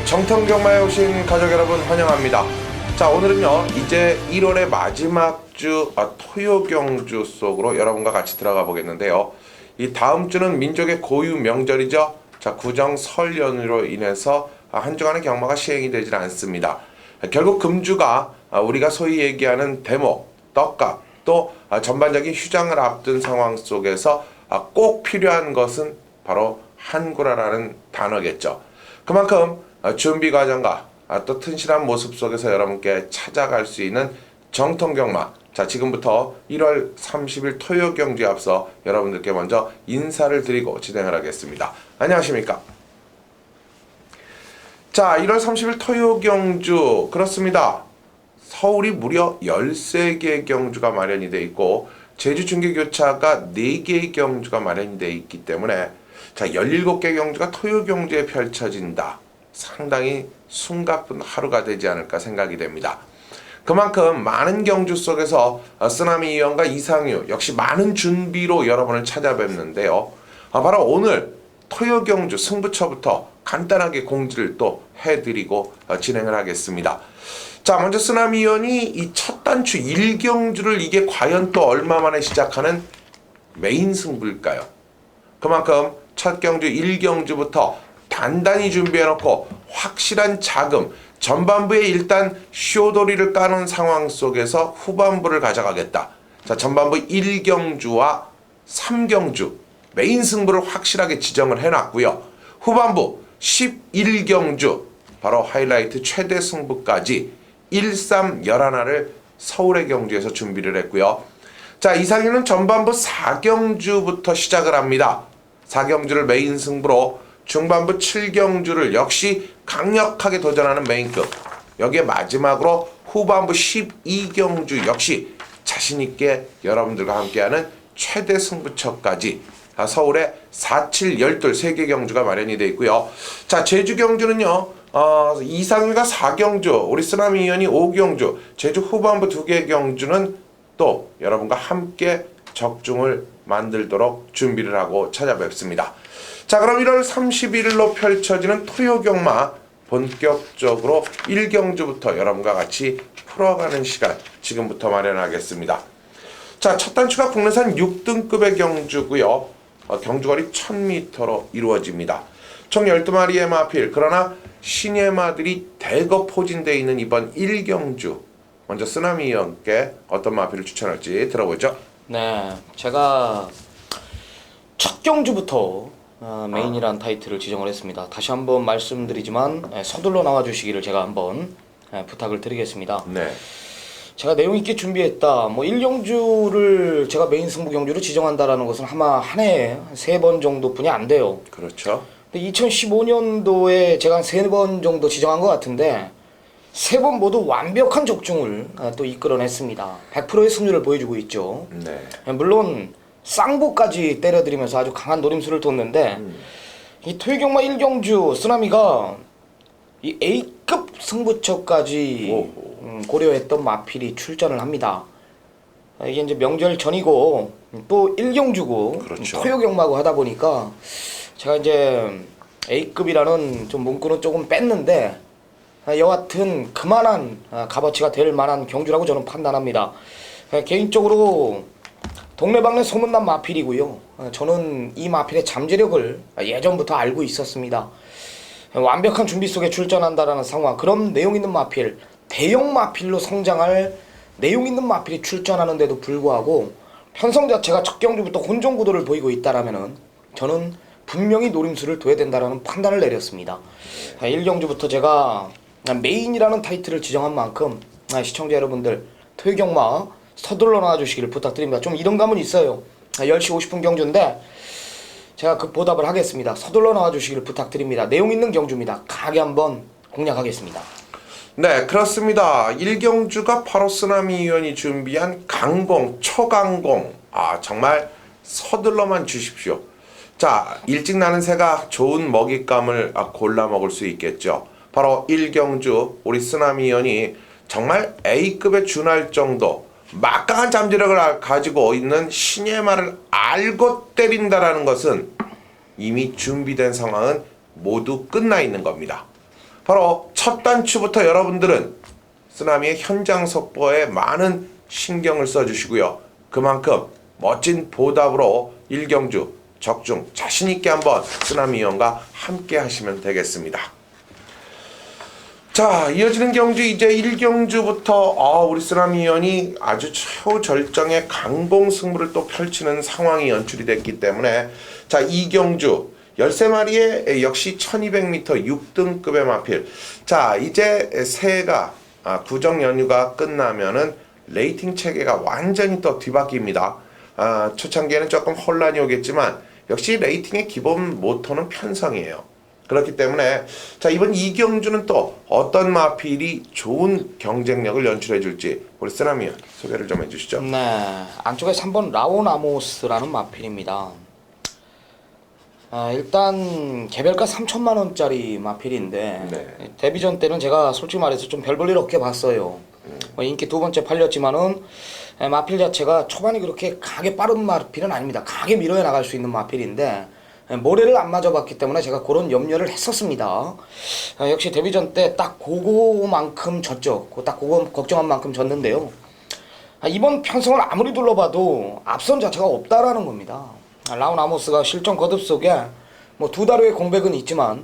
정통경마에 오신 가족 여러분 환영합니다. 자, 오늘은요 이제 1월의 마지막 주 토요 경주 속으로 여러분과 같이 들어가 보겠는데요. 이 다음 주는 민족의 고유 명절이죠. 자, 구정 설 연휴로 인해서 한 주간의 경마가 시행이 되질 않습니다. 결국 금주가 우리가 소위 얘기하는 대목, 떡값, 또 전반적인 휴장을 앞둔 상황 속에서 꼭 필요한 것은 바로 한구라라는 단어겠죠. 그만큼 준비 과정과 또 튼실한 모습 속에서 여러분께 찾아갈 수 있는 정통경마. 자, 지금부터 1월 30일 토요 경주에 앞서 여러분들께 먼저 인사를 드리고 진행을 하겠습니다. 안녕하십니까? 자, 1월 30일 토요 경주 그렇습니다. 서울이 무려 13개의 경주가 마련이 되어 있고 제주 중계교차가 4개의 경주가 마련이 되어 있기 때문에 자, 17개 경주가 토요 경주에 펼쳐진다. 상당히 숨가쁜 하루가 되지 않을까 생각이 됩니다. 그만큼 많은 경주 속에서 쓰나미 이연과 이상유 역시 많은 준비로 여러분을 찾아뵙는데요. 바로 오늘 토요 경주 승부처부터 간단하게 공지를 또 해드리고 진행을 하겠습니다. 자, 먼저 쓰나미 이연이 이 첫 단추 1경주를 이게 과연 또 얼마 만에 시작하는 메인 승부일까요? 그만큼 첫 경주 1경주부터 단단히 준비해놓고 확실한 자금, 전반부에 일단 쇼돌이를 까놓은 상황 속에서 후반부를 가져가겠다. 자, 전반부 1경주와 3경주 메인 승부를 확실하게 지정을 해놨고요. 후반부 11경주 바로 하이라이트 최대 승부까지 1, 3, 11화를 서울의 경주에서 준비를 했고요. 자, 이상희는 전반부 4경주부터 시작을 합니다. 4경주를 메인 승부로 중반부 7경주를 역시 강력하게 도전하는 메인급. 여기에 마지막으로 후반부 12경주 역시 자신있게 여러분들과 함께하는 최대 승부처까지 서울에 4, 7, 12, 3개 경주가 마련이 되어 있고요. 자, 제주 경주는요. 이상유가 4경주, 우리 쓰나미 이연이 5경주, 제주 후반부 2개 경주는 또 여러분과 함께 적중을 만들도록 준비를 하고 찾아뵙습니다. 자, 그럼 1월 31일로 펼쳐지는 토요 경마 본격적으로 1경주부터 여러분과 같이 풀어가는 시간 지금부터 마련하겠습니다. 자, 첫 단추가 국내산 6등급의 경주고요. 경주거리 1000m로 이루어집니다. 총 12마리의 마필, 그러나 신예 마들이 대거 포진되어 있는 이번 1경주, 먼저 쓰나미 이연께 어떤 마필을 추천할지 들어보죠. 네, 제가 첫 경주부터 메인이라는 타이틀을 지정을 했습니다. 다시 한번 말씀드리지만 서둘러 나와주시기를 제가 한번 부탁을 드리겠습니다. 네. 제가 내용 있게 준비했다. 1경주를 제가 메인 승부 경주로 지정한다라는 것은 아마 한 해에 3번 정도뿐이 안 돼요. 그렇죠. 근데 2015년도에 제가 한 3번 정도 지정한 것 같은데 3번 모두 완벽한 적중을 또 이끌어냈습니다. 100%의 승률을 보여주고 있죠. 네. 물론 쌍보까지 때려들이면서 아주 강한 노림수를 뒀는데 이 토요경마 1경주 쓰나미가 이 A급 승부처까지 고려했던 마필이 출전을 합니다. 이게 이제 명절 전이고 또 1경주고 그렇죠. 토요경마고 하다 보니까 제가 이제 A급이라는 좀 문구는 조금 뺐는데 여하튼 그만한 값어치가 될 만한 경주라고 저는 판단합니다. 개인적으로 동네방네 소문난 마필이고요. 저는 이 마필의 잠재력을 예전부터 알고 있었습니다. 완벽한 준비 속에 출전한다라는 상황, 그런 내용 있는 마필, 대형 마필로 성장할 내용 있는 마필이 출전하는데도 불구하고 편성 자체가 첫 경주부터 혼종 구도를 보이고 있다라면은 저는 분명히 노림수를 둬야 된다라는 판단을 내렸습니다. 1경주부터 제가 메인이라는 타이틀을 지정한 만큼 시청자 여러분들 토요경마 서둘러 나와주시기를 부탁드립니다. 좀 이동감은 있어요. 10시 50분 경주인데 제가 그 보답을 하겠습니다. 서둘러 나와주시기를 부탁드립니다. 내용 있는 경주입니다. 강하게 한번 공략하겠습니다. 네, 그렇습니다. 1경주가 바로 쓰나미 이연이 준비한 강공, 초강공. 정말 서둘러만 주십시오. 자, 일찍 나는 새가 좋은 먹잇감을 골라 먹을 수 있겠죠. 바로 1경주 우리 쓰나미 이연이 정말 A급에 준할 정도 막강한 잠재력을 가지고 있는 신의 말을 알고 때린다라는 것은 이미 준비된 상황은 모두 끝나 있는 겁니다. 바로 첫 단추부터 여러분들은 쓰나미의 현장 속보에 많은 신경을 써주시고요. 그만큼 멋진 보답으로 일경주 적중 자신있게 한번 쓰나미 위원과 함께 하시면 되겠습니다. 자, 이어지는 경주 이제 1경주부터 우리 쓰나미 위원이 아주 최우절정의 강봉 승부를 또 펼치는 상황이 연출이 됐기 때문에 자, 2경주 13마리의 역시 1200m 6등급의 마필. 자, 이제 새해가 구정 연휴가 끝나면은 레이팅 체계가 완전히 또 뒤바뀝니다. 초창기에는 조금 혼란이 오겠지만 역시 레이팅의 기본 모토는 편성이에요. 그렇기 때문에 자, 이번 이경주는 또 어떤 마필이 좋은 경쟁력을 연출해 줄지 우리 쓰나미 소개를 좀 해주시죠. 네, 안쪽에 3번 라오나모스라는 마필입니다. 일단 개별가 3천만 원짜리 마필인데 네. 데뷔전 때는 제가 솔직히 말해서 좀 별 볼 일 없게 봤어요. 인기 두 번째 팔렸지만은 마필 자체가 초반이 그렇게 강하게 빠른 마필은 아닙니다. 강하게 밀어야 나갈 수 있는 마필인데 모래를 안 맞아봤기 때문에 제가 그런 염려를 했었습니다. 역시 데뷔전 때 딱 그거만큼 졌죠. 딱 그거 걱정한 만큼 졌는데요. 이번 편성을 아무리 둘러봐도 앞선 자체가 없다라는 겁니다. 라우나모스가 실전 거듭 속에 뭐 두 달 후의 공백은 있지만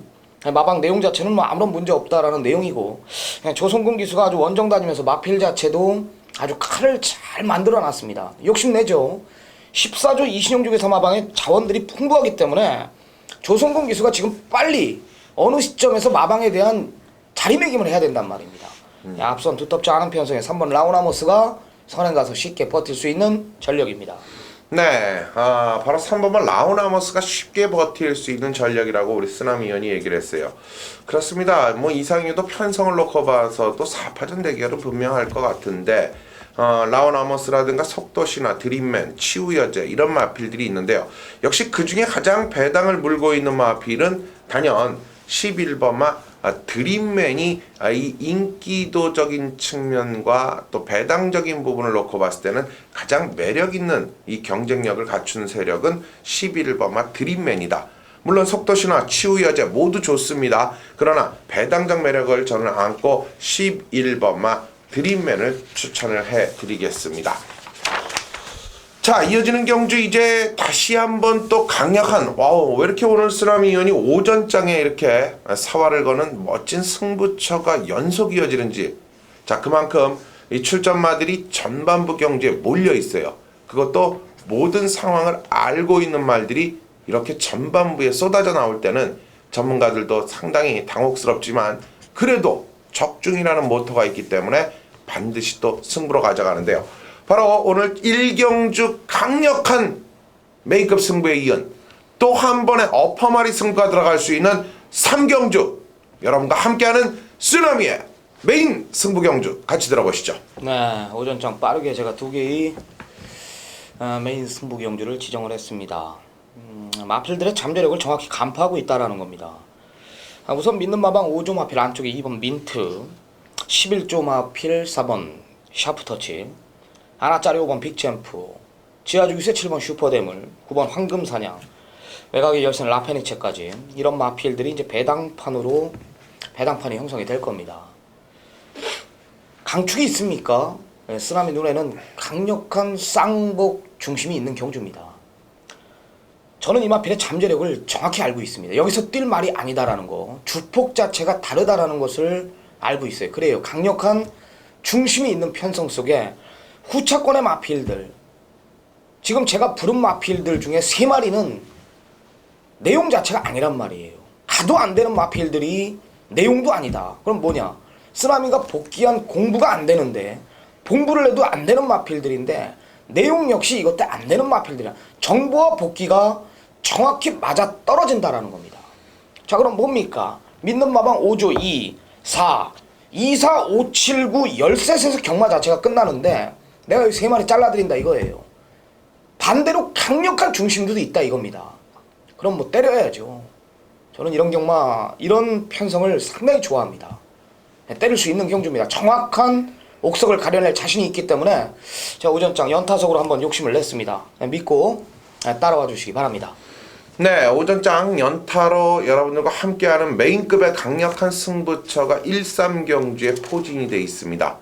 마방 내용 자체는 뭐 아무런 문제 없다라는 내용이고 조성근 기수가 아주 원정 다니면서 마필 자체도 아주 칼을 잘 만들어 놨습니다. 욕심내죠. 14조 이신용주기사 마방에 자원들이 풍부하기 때문에 조성근 기수가 지금 빨리 어느 시점에서 마방에 대한 자리매김을 해야 된단 말입니다. 앞선 두텁지 않은 편성에 3번 라우나모스가 선행 가서 쉽게 버틸 수 있는 전력입니다. 네, 바로 3번은 라오나모스가 쉽게 버틸 수 있는 전략이라고 우리 쓰나미 위원이 얘기를 했어요. 그렇습니다. 뭐 이상유도 편성을 놓고 봐서도 4파전 대결은 분명할 것 같은데 라오나모스라든가 속도시나 드림맨, 치우여제 이런 마필들이 있는데요. 역시 그 중에 가장 배당을 물고 있는 마필은 단연 11번마 드림맨이 이 인기도적인 측면과 또 배당적인 부분을 놓고 봤을 때는 가장 매력있는 이 경쟁력을 갖춘 세력은 11번마 드림맨이다. 물론 속도시나 치우여제 모두 좋습니다. 그러나 배당적 매력을 저는 안고 11번마 드림맨을 추천을 해드리겠습니다. 자, 이어지는 경주 이제 다시 한번 또 강력한 왜 이렇게 오늘 쓰나미 위원이 오전장에 이렇게 사활을 거는 멋진 승부처가 연속 이어지는지. 자, 그만큼 이 출전마들이 전반부 경주에 몰려 있어요. 그것도 모든 상황을 알고 있는 말들이 이렇게 전반부에 쏟아져 나올 때는 전문가들도 상당히 당혹스럽지만 그래도 적중이라는 모토가 있기 때문에 반드시 또 승부로 가져가는데요. 바로 오늘 1경주 강력한 메이크업 승부에 이은 또 한 번의 어퍼마리 승부가 들어갈 수 있는 3경주 여러분과 함께하는 쓰나미의 메인 승부 경주 같이 들어보시죠. 네, 오전장 빠르게 제가 두 개의 메인 승부 경주를 지정을 했습니다. 마필들의 잠재력을 정확히 간파하고 있다라는 겁니다. 우선 믿는 마방 5조 마필 안쪽에 2번 민트, 11조 마필 4번 샤프터치, 하나짜리 5번 빅챔프, 지하주기세 7번 슈퍼대물, 9번 황금사냥, 외곽의 열쇠는 라페니체까지 이런 마필들이 이제 배당판이 형성이 될 겁니다. 강축이 있습니까? 쓰나미 눈에는 강력한 쌍복 중심이 있는 경주입니다. 저는 이 마필의 잠재력을 정확히 알고 있습니다. 여기서 뛸 말이 아니다라는 거, 주폭 자체가 다르다라는 것을 알고 있어요. 그래요. 강력한 중심이 있는 편성 속에 후차권의 마필들, 지금 제가 부른 마필들 중에 3마리는 내용 자체가 아니란 말이에요. 가도 안 되는 마필들이 내용도 아니다. 그럼 뭐냐? 쓰나미가 복귀한 공부가 안 되는데 공부를 해도 안 되는 마필들인데 내용 역시 이것도 안 되는 마필들이야. 정보와 복귀가 정확히 맞아 떨어진다라는 겁니다. 자, 그럼 뭡니까? 믿는 마방 5조 2, 4, 2, 4, 5, 7, 9, 13셋에서 경마 자체가 끝나는데 내가 여기 3마리 잘라드린다 이거예요. 반대로 강력한 중심도 있다 이겁니다. 그럼 뭐 때려야죠. 저는 이런 경마, 이런 편성을 상당히 좋아합니다. 때릴 수 있는 경주입니다. 정확한 옥석을 가려낼 자신이 있기 때문에 제가 오전장 연타석으로 한번 욕심을 냈습니다. 믿고 따라와 주시기 바랍니다. 네, 오전장 연타로 여러분들과 함께하는 메인급의 강력한 승부처가 1-3경주에 포진이 되어 있습니다.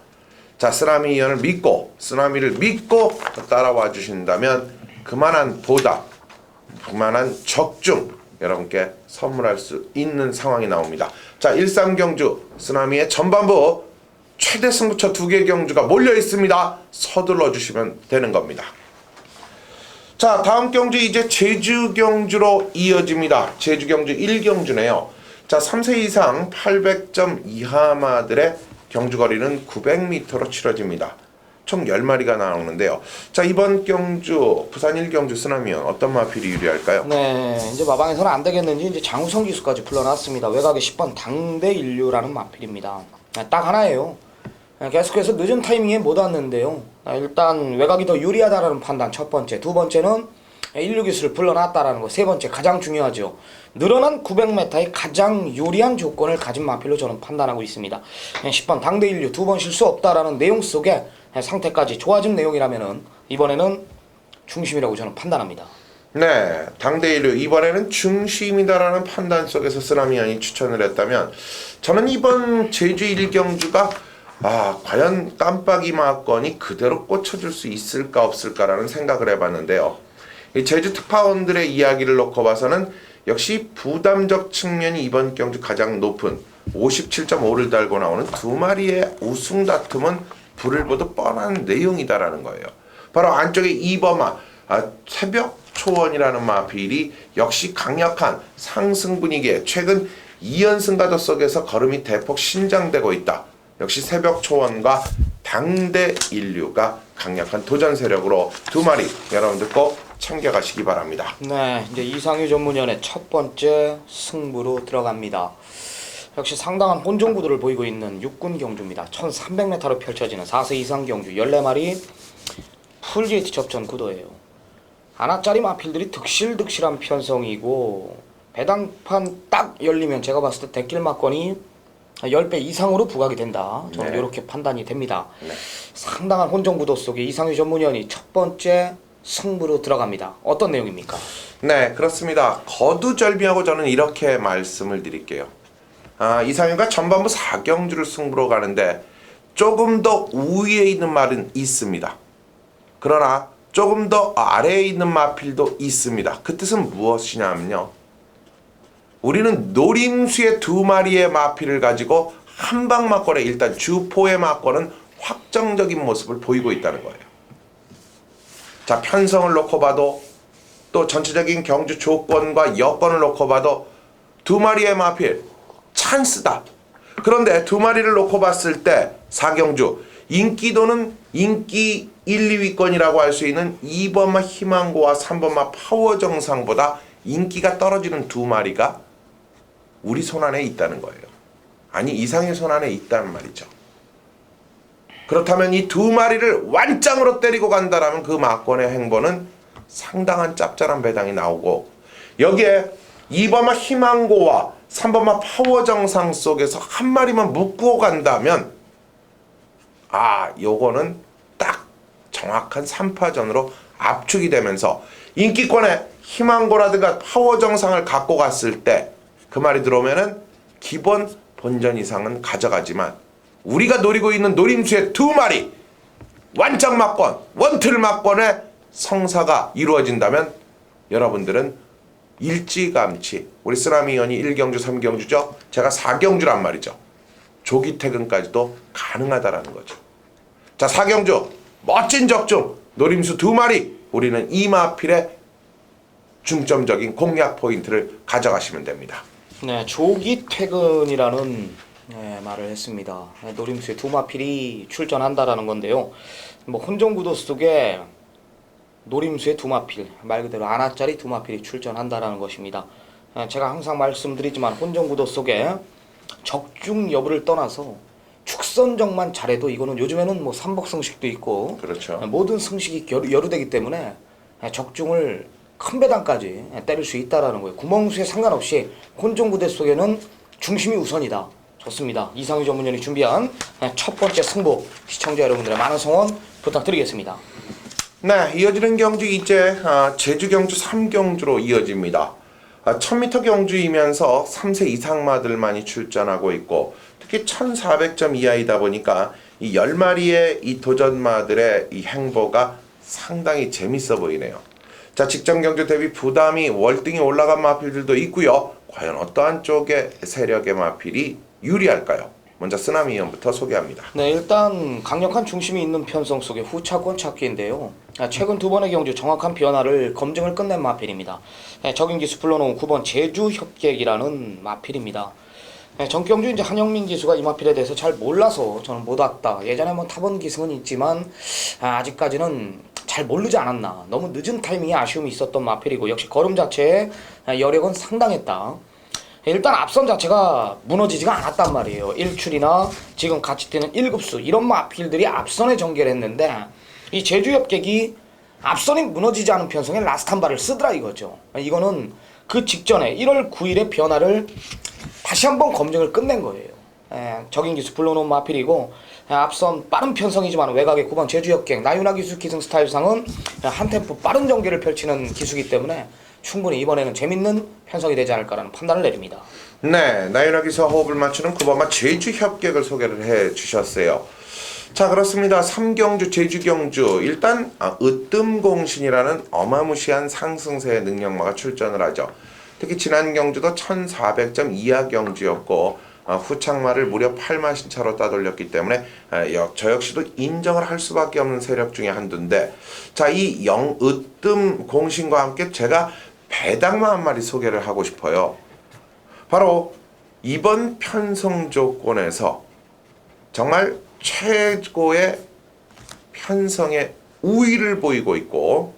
자, 쓰나미 이연을 믿고, 쓰나미를 믿고 따라와 주신다면 그만한 보답, 그만한 적중 여러분께 선물할 수 있는 상황이 나옵니다. 자, 1-3경주 쓰나미의 전반부 최대 승부처 2개 경주가 몰려 있습니다. 서둘러 주시면 되는 겁니다. 자, 다음 경주 이제 제주 경주로 이어집니다. 제주 경주 1경주네요. 자, 3세 이상 800점 이하마들의 경주거리는 900m로 치러집니다. 총 10마리가 나오는데요. 자, 이번 경주 부산 1경주 쓰나미연 어떤 마필이 유리할까요? 네, 이제 마방에서는 안 되겠는지 이제 장우성 기수까지 불러놨습니다. 외곽의 10번 당대인류라는 마필입니다. 딱 하나예요. 계속해서 늦은 타이밍에 못 왔는데요. 일단 외곽이 더 유리하다라는 판단 첫 번째, 두 번째는 인류 기수를 불러놨다라는 거, 세 번째 가장 중요하죠. 늘어난 900m의 가장 유리한 조건을 가진 마필로 저는 판단하고 있습니다. 10번 당대 인류 두 번 실수 없다라는 내용 속에 상태까지 좋아진 내용이라면은 이번에는 중심이라고 저는 판단합니다. 네, 당대인류 이번에는 중심이다라는 판단 속에서 쓰나미연이 추천을 했다면 저는 이번 제주 1경주가 과연 깜빡이 마건이 그대로 꽂혀줄 수 있을까 없을까라는 생각을 해봤는데요. 이 제주 특파원들의 이야기를 놓고 봐서는 역시 부담적 측면이 이번 경주 가장 높은 57.5를 달고 나오는 두 마리의 우승 다툼은 불을 보듯 뻔한 내용이다라는 거예요. 바로 안쪽에 이범아 새벽 초원이라는 마필이 역시 강력한 상승 분위기에 최근 2연승 가도 속에서 걸음이 대폭 신장되고 있다. 역시 새벽 초원과 당대 인류가 강력한 도전 세력으로 두 마리 여러분들 꼭 챙겨가시기 바랍니다. 네, 이제 이상유 전문위원의 첫 번째 승부로 들어갑니다. 역시 상당한 혼종 구도를 보이고 있는 육군 경주입니다. 1300m로 펼쳐지는 4세 이상 경주 14마리 풀게이트 접전 구도예요. 하나짜리 마필들이 득실득실한 편성이고 배당판 딱 열리면 제가 봤을 때 대길 막건이 10배 이상으로 부각이 된다. 저는 네. 이렇게 판단이 됩니다. 네. 상당한 혼종 구도 속에 이상유 전문위원이 첫 번째 승부로 들어갑니다. 어떤 내용입니까? 네, 그렇습니다. 거두절미하고 저는 이렇게 말씀을 드릴게요. 이상윤과 전반부 4경주를 승부로 가는데 조금 더 우위에 있는 말은 있습니다. 그러나 조금 더 아래에 있는 마필도 있습니다. 그 뜻은 무엇이냐면요. 우리는 노림수의 두 마리의 마필을 가지고 한방 막권에 일단 주포의 막권은 확정적인 모습을 보이고 있다는 거예요. 자, 편성을 놓고 봐도 또 전체적인 경주 조건과 여건을 놓고 봐도 두 마리의 마필 찬스다. 그런데 두 마리를 놓고 봤을 때 4경주 인기도는 인기 1, 2위권이라고 할 수 있는 2번마 희망고와 3번마 파워정상보다 인기가 떨어지는 두 마리가 우리 손안에 있다는 거예요. 아니 이상의 손안에 있다는 말이죠. 그렇다면 이 두 마리를 완짱으로 때리고 간다라면 그 막권의 행보는 상당한 짭짤한 배당이 나오고 여기에 2번마 희망고와 3번마 파워정상 속에서 한 마리만 묶고 간다면 요거는 딱 정확한 3파전으로 압축이 되면서 인기권에 희망고라든가 파워정상을 갖고 갔을 때 그 말이 들어오면은 기본 본전 이상은 가져가지만 우리가 노리고 있는 노림수의 두 마리 완짱 막권, 원틀 막권의 성사가 이루어진다면 여러분들은 일찌감치 우리 쓰나미연이 1경주, 3경주죠. 제가 4경주란 말이죠. 조기 퇴근까지도 가능하다라는 거죠. 자, 4경주 멋진 적중 노림수 두 마리 우리는 이 마필의 중점적인 공략 포인트를 가져가시면 됩니다. 네, 조기 퇴근이라는 말을 했습니다. 노림수의 두 마필이 출전한다라는 건데요. 뭐 혼종 구도 속에 노림수의 두 마필, 말 그대로 하나짜리 두 마필이 출전한다라는 것입니다. 제가 항상 말씀드리지만 혼종 구도 속에 적중 여부를 떠나서 축선정만 잘해도 이거는 요즘에는 뭐 삼복승식도 있고 그렇죠. 모든 승식이 여루되기 때문에 적중을 큰 배당까지 때릴 수 있다라는 거예요. 구멍수에 상관없이 혼종구대 속에는 중심이 우선이다. 좋습니다. 이상유 전문위원이 준비한 첫 번째 승부 시청자 여러분들의 많은 성원 부탁드리겠습니다. 네, 이어지는 경주 이제 제주 경주 3경주로 이어집니다. 1000m 경주이면서 3세 이상 마들만이 출전하고 있고 특히 1400점 이하이다 보니까 이 10마리의 이 도전마들의 이 행보가 상당히 재밌어 보이네요. 자, 직전 경주 대비 부담이 월등히 올라간 마필들도 있고요. 과연 어떠한 쪽의 세력의 마필이 유리할까요? 먼저 쓰나미 의원부터 소개합니다. 네, 일단 강력한 중심이 있는 편성 속의 후차권 찾기인데요. 최근 두 번의 경주 정확한 변화를 검증을 끝낸 마필입니다. 적임기수 불러놓은 9번 제주협객이라는 마필입니다. 전경주 이제 한영민 기수가 이 마필에 대해서 잘 몰라서 저는 못 왔다. 예전에 한번 타본 기승은 있지만 아직까지는 잘 모르지 않았나. 너무 늦은 타이밍에 아쉬움이 있었던 마필이고 역시 걸음 자체의 여력은 상당했다. 일단 앞선 자체가 무너지지가 않았단 말이에요. 1출이나 지금 같이 뛰는 1급수 이런 마필들이 앞선에 전개를 했는데 이 제주협객이 앞선이 무너지지 않은 편성에 라스트 한 발을 쓰더라 이거죠. 이거는 그 직전에 1월 9일의 변화를 다시 한번 검증을 끝낸 거예요. 적임기수 불러놓은 마필이고 앞선 빠른 편성이지만 외곽의 9번 제주협객 나윤아 기수 기승 스타일상은 한 템포 빠른 전개를 펼치는 기수기 때문에 충분히 이번에는 재밌는 편성이 되지 않을까라는 판단을 내립니다. 네, 나윤아 기수와 호흡을 맞추는 9번마 제주협객을 소개를 해주셨어요. 자, 그렇습니다. 3경주 제주경주 일단 으뜸공신이라는 어마무시한 상승세의 능력마가 출전을 하죠. 특히 지난 경주도 1400점 이하 경주였고 후창마를 무려 8마신 차로 따돌렸기 때문에 저 역시도 인정을 할 수밖에 없는 세력 중에 한두인데, 자, 이 으뜸 공신과 함께 제가 배당마 한 마리 소개를 하고 싶어요. 바로 이번 편성 조건에서 정말 최고의 편성의 우위를 보이고 있고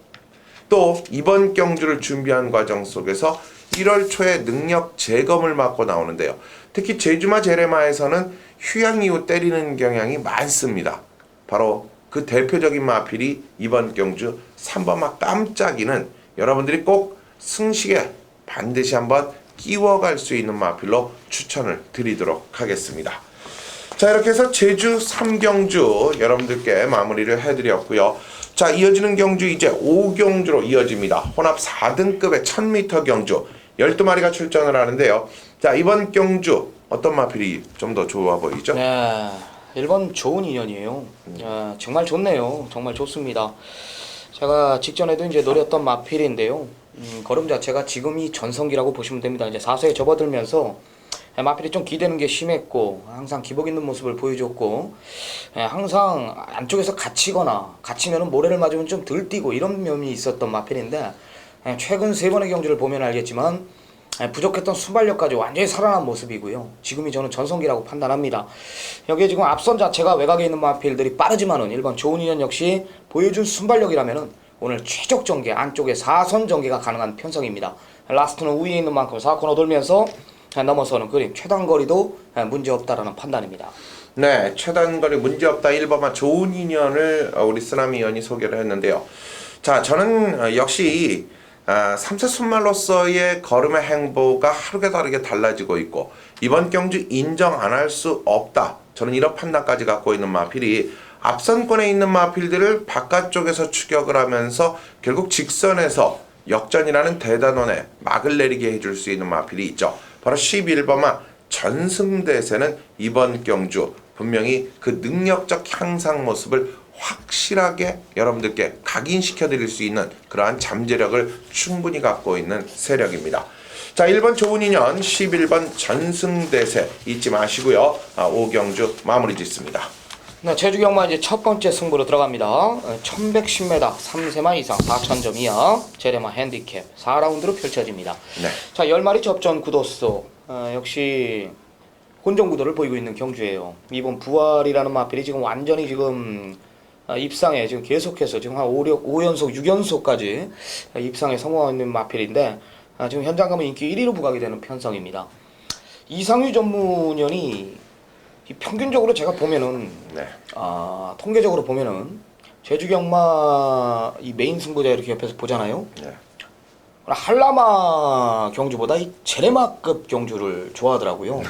또 이번 경주를 준비한 과정 속에서 1월 초에 능력 재검을 맞고 나오는데요. 특히 제주마 제레마에서는 휴양 이후 때리는 경향이 많습니다. 바로 그 대표적인 마필이 이번 경주 3번마 깜짝이는 여러분들이 꼭 승식에 반드시 한번 끼워갈 수 있는 마필로 추천을 드리도록 하겠습니다. 자, 이렇게 해서 제주 3경주 여러분들께 마무리를 해드렸고요. 자, 이어지는 경주 이제 5경주로 이어집니다. 혼합 4등급의 1000m 경주 12마리가 출전을 하는데요. 자, 이번 경주 어떤 마필이 좀 더 좋아 보이죠? 네, 1번 좋은 인연이에요. 정말 좋네요. 정말 좋습니다. 제가 직전에도 이제 노렸던 마필인데요. 걸음 자체가 지금이 전성기라고 보시면 됩니다. 이제 4세에 접어들면서 마필이 좀 기대는 게 심했고 항상 기복 있는 모습을 보여줬고 항상 안쪽에서 갇히면은 모래를 맞으면 좀 덜 뛰고 이런 면이 있었던 마필인데 최근 3번의 경주를 보면 알겠지만 부족했던 순발력까지 완전히 살아난 모습이고요. 지금이 저는 전성기라고 판단합니다. 여기에 지금 앞선 자체가 외곽에 있는 마필들이 빠르지만은 1번 좋은 인연 역시 보여준 순발력이라면은 오늘 최적 전개 안쪽에 4선 전개가 가능한 편성입니다. 라스트는 우위에 있는 만큼 4코너 돌면서 넘어서는 그림 최단거리도 문제없다라는 판단입니다. 네, 최단거리 문제없다 1번마 좋은 인연을 우리 쓰나미 의원이 소개를 했는데요. 자, 저는 역시 3세 순말로서의 걸음의 행보가 하루가 다르게 달라지고 있고 이번 경주 인정 안 할 수 없다. 저는 이런 판단까지 갖고 있는 마필이 앞선권에 있는 마필들을 바깥쪽에서 추격을 하면서 결국 직선에서 역전이라는 대단원에 막을 내리게 해줄 수 있는 마필이 있죠. 바로 11번마 전승대세는 이번 경주 분명히 그 능력적 향상 모습을 확실하게 여러분들께 각인시켜 드릴 수 있는 그러한 잠재력을 충분히 갖고 있는 세력입니다. 자, 1번 좋은 인연, 11번 전승대세 잊지 마시고요. 5경주 마무리 짓습니다. 네, 제주경마 이제 첫 번째 승부로 들어갑니다. 1110m 3세마 이상 4000점 이하 제레마 핸디캡 4라운드로 펼쳐집니다. 네. 자, 10마리 접전 구도수 역시 혼종 구도를 보이고 있는 경주예요. 이번 부활이라는 마필이 지금 완전히 지금 입상에 지금 계속해서 지금 한 5연속 6연속까지 입상에 성공하고 있는 마필인데 지금 현장 가면 인기 1위로 부각이 되는 편성입니다. 이상유 전문위원이 평균적으로 제가 보면은 네. 통계적으로 보면은 제주경마 이 메인 승부자 이렇게 옆에서 보잖아요. 네. 한라마 경주보다 이 제레마급 경주를 좋아하더라고요. 네.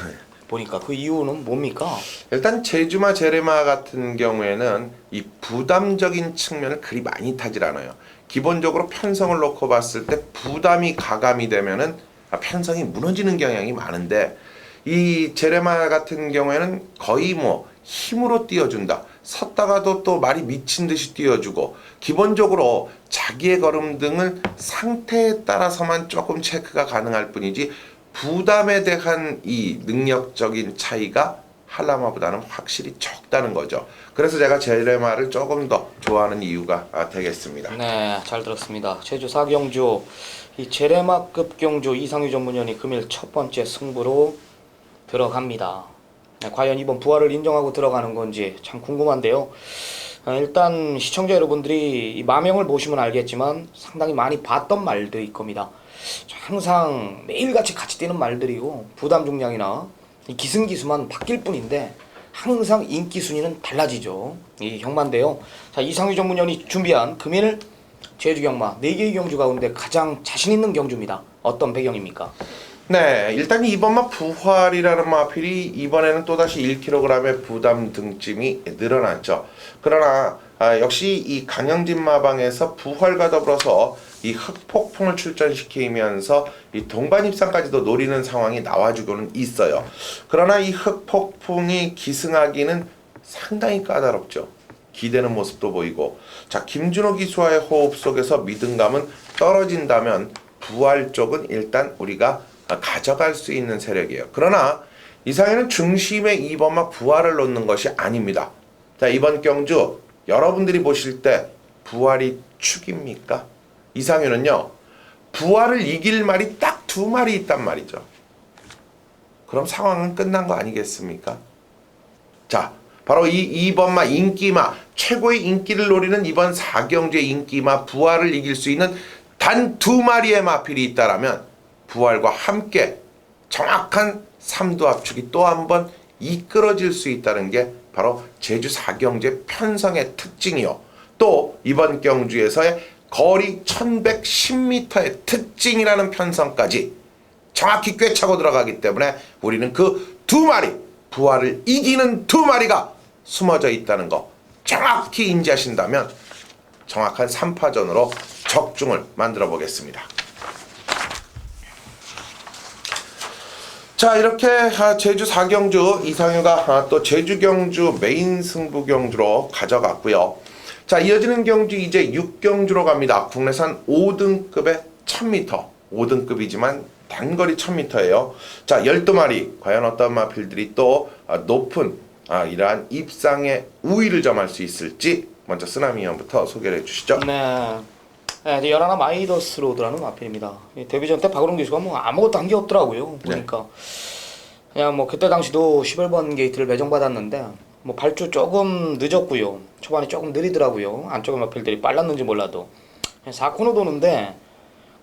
보니까 그 이유는 뭡니까? 일단 제주마 제레마 같은 경우에는 이 부담적인 측면을 그리 많이 타질 않아요. 기본적으로 편성을 놓고 봤을 때 부담이 가감이 되면은 편성이 무너지는 경향이 많은데 이 제레마 같은 경우에는 거의 뭐 힘으로 띄워준다. 섰다가도 또 말이 미친 듯이 띄워주고 기본적으로 자기의 걸음 등을 상태에 따라서만 조금 체크가 가능할 뿐이지 부담에 대한 이 능력적인 차이가 할라마보다는 확실히 적다는 거죠. 그래서 제가 제레마를 조금 더 좋아하는 이유가 되겠습니다. 네, 잘 들었습니다. 제주 4경주 이 제레마급 경주 이상유 전문위원이 금일 첫 번째 승부로 들어갑니다. 네, 과연 이번 부활을 인정하고 들어가는 건지 참 궁금한데요. 일단 시청자 여러분들이 이 마명을 보시면 알겠지만 상당히 많이 봤던 말들일 겁니다. 항상 매일같이 같이 뛰는 말들이고 부담 중량이나 이 기승기수만 바뀔 뿐인데 항상 인기 순위는 달라지죠. 이 경마인데요. 자, 이상유 전문위원이 준비한 금일 제주 경마 4개의 경주 가운데 가장 자신 있는 경주입니다. 어떤 배경입니까? 네, 일단 이번 부활이라는 마필이 이번에는 또다시 1kg의 부담 등짐이 늘어났죠. 그러나 역시 이 강영진 마방에서 부활과 더불어서 이 흑폭풍을 출전시키면서 이 동반 입상까지도 노리는 상황이 나와주고는 있어요. 그러나 이 흑폭풍이 기승하기는 상당히 까다롭죠. 기대는 모습도 보이고, 자, 김준호 기수와의 호흡 속에서 믿음감은 떨어진다면 부활 쪽은 일단 우리가 가져갈 수 있는 세력이에요. 그러나 이상에는 중심에 이번 부활을 놓는 것이 아닙니다. 자, 이번 경주 여러분들이 보실 때 부활이 축입니까? 이상윤은요, 부활을 이길 말이 딱 2마리 있단 말이죠. 그럼 상황은 끝난 거 아니겠습니까? 자, 바로 이번 인기마, 최고의 인기를 노리는 이번 4경주의 인기마 부활을 이길 수 있는 단 2마리의 마필이 있다라면 부활과 함께 정확한 3두 압축이 또 한 번 이끌어질 수 있다는 게 바로 제주 4경주의 편성의 특징이요. 또 이번 경주에서의 거리 1110m의 특징이라는 편성까지 정확히 꿰차고 들어가기 때문에 우리는 그 2마리, 부활을 이기는 2마리가 숨어져 있다는 거 정확히 인지하신다면 정확한 3파전으로 적중을 만들어 보겠습니다. 자, 이렇게 제주 4경주 이상유가 또 제주 경주 메인 승부 경주로 가져갔고요. 자, 이어지는 경주 이제 6경주로 갑니다. 국내산 5등급의 1000m, 5등급이지만 단거리 1000m예요. 자, 12마리 과연 어떤 마필들이 또 높은 이러한 입상의 우위를 점할 수 있을지 먼저 쓰나미 위원부터 소개를 해주시죠. 네. 네, 열하나 마이더스 로드라는 마필입니다. 데뷔전 때 박은홍 기수가 뭐 아무것도 한 게 없더라고요. 보니까 그냥 뭐 그때 당시도 11번 게이트를 배정받았는데 뭐 발주 조금 늦었고요. 초반에 조금 느리더라고요. 안쪽의 마필들이 빨랐는지 몰라도 4코너 도는데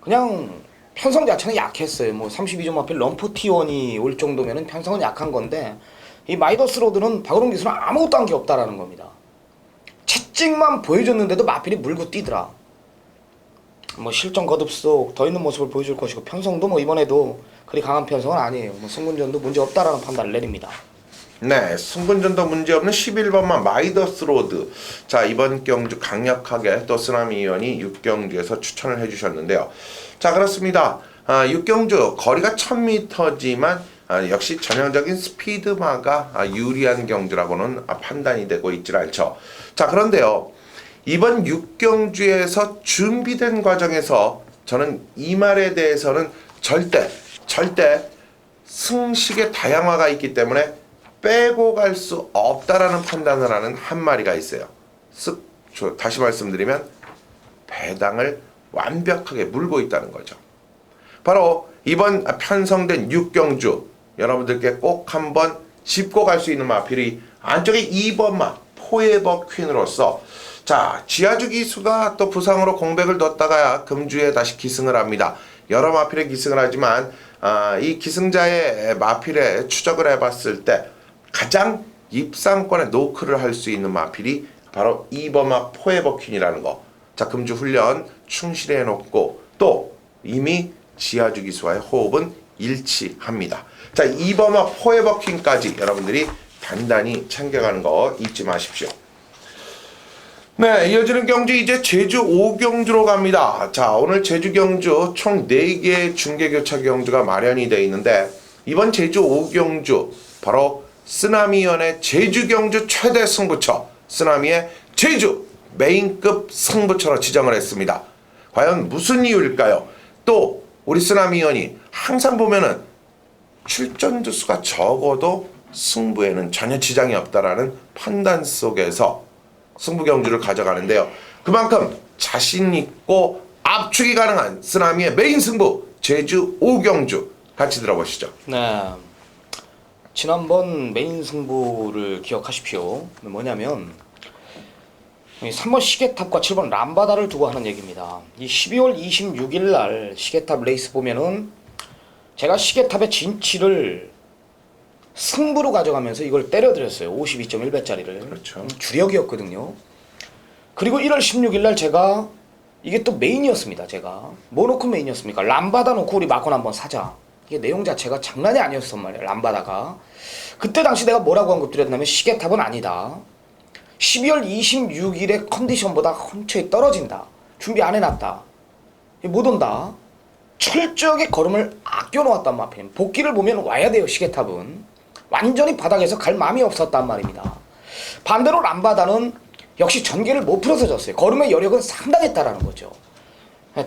그냥 편성 자체는 약했어요. 뭐 32점 마필 럼프 T1이 올 정도면은 편성은 약한 건데 이 마이더스 로드는 박은홍 기수는 아무것도 한 게 없다라는 겁니다. 채찍만 보여줬는데도 마필이 물고 뛰더라. 뭐 실전 거듭 속 더 있는 모습을 보여줄 것이고 편성도 뭐 이번에도 그리 강한 편성은 아니에요. 뭐 승군전도 문제 없다라는 판단을 내립니다. 네, 승군전도 문제없는 11번만 마이더스 로드. 자, 이번 경주 강력하게 또 쓰나미 위원이 6경주에서 추천을 해주셨는데요. 자, 그렇습니다. 6경주 거리가 1000m지만 역시 전형적인 스피드마가 유리한 경주라고는 판단이 되고 있질 않죠. 자, 그런데요, 이번 6경주에서 준비된 과정에서 저는 이 말에 대해서는 절대 승식의 다양화가 있기 때문에 빼고 갈 수 없다라는 판단을 하는 한 마리가 있어요. 다시 말씀드리면 배당을 완벽하게 물고 있다는 거죠. 바로 이번 편성된 6경주 여러분들께 꼭 한번 짚고 갈 수 있는 마필이 안쪽에 2번마 포에버 퀸으로서, 자, 지하주 기수가 또 부상으로 공백을 뒀다가 금주에 다시 기승을 합니다. 여러 마필에 기승을 하지만 이 기승자의 마필에 추적을 해봤을 때 가장 입상권에 노크를 할 수 있는 마필이 바로 2번마 포에버 퀸이라는 거. 자, 금주 훈련 충실히 해놓고 또 이미 지하주 기수와의 호흡은 일치합니다. 자, 2번마 포에버 퀸까지 여러분들이 단단히 챙겨가는 거 잊지 마십시오. 네, 이어지는 경주 이제 제주 5경주로 갑니다. 자, 오늘 제주 경주 총 4개의 중계교차 경주가 마련이 되어 있는데 이번 제주 5경주 바로 쓰나미연의 제주 경주 최대 승부처 쓰나미의 제주 메인급 승부처로 지정을 했습니다. 과연 무슨 이유일까요? 또 우리 쓰나미연이 항상 보면은 출전 주수가 적어도 승부에는 전혀 지장이 없다라는 판단 속에서 승부 경주를 가져가는데요. 그만큼 자신 있고 압축이 가능한 쓰나미의 메인 승부 제주 5경주 같이 들어보시죠. 네. 지난번 메인 승부를 기억하십시오. 뭐냐면 3번 시계탑과 7번 람바다를 두고 하는 얘기입니다. 이 12월 26일 날 시계탑 레이스 보면은 제가 시계탑의 진치를 승부로 가져가면서 이걸 때려드렸어요. 52.1배짜리를. 그렇죠. 주력이었거든요. 그리고 1월 16일 날 제가 이게 또 메인이었습니다. 제가 뭐 놓고 메인이었습니까? 람바다 놓고 우리 마콘 한번 사자. 이게 내용 자체가 장난이 아니었단 말이에요. 람바다가. 그때 당시 내가 뭐라고 언급드렸냐면 시계탑은 아니다. 12월 26일의 컨디션보다 헌철이 떨어진다. 준비 안 해놨다. 못 온다. 철저하게 걸음을 아껴놓았단 말이에요. 복귀를 보면 와야 돼요. 시계탑은. 완전히 바닥에서 갈 마음이 없었단 말입니다. 반대로 람바다는 역시 전개를 못 풀어서 졌어요. 걸음의 여력은 상당했다라는 거죠.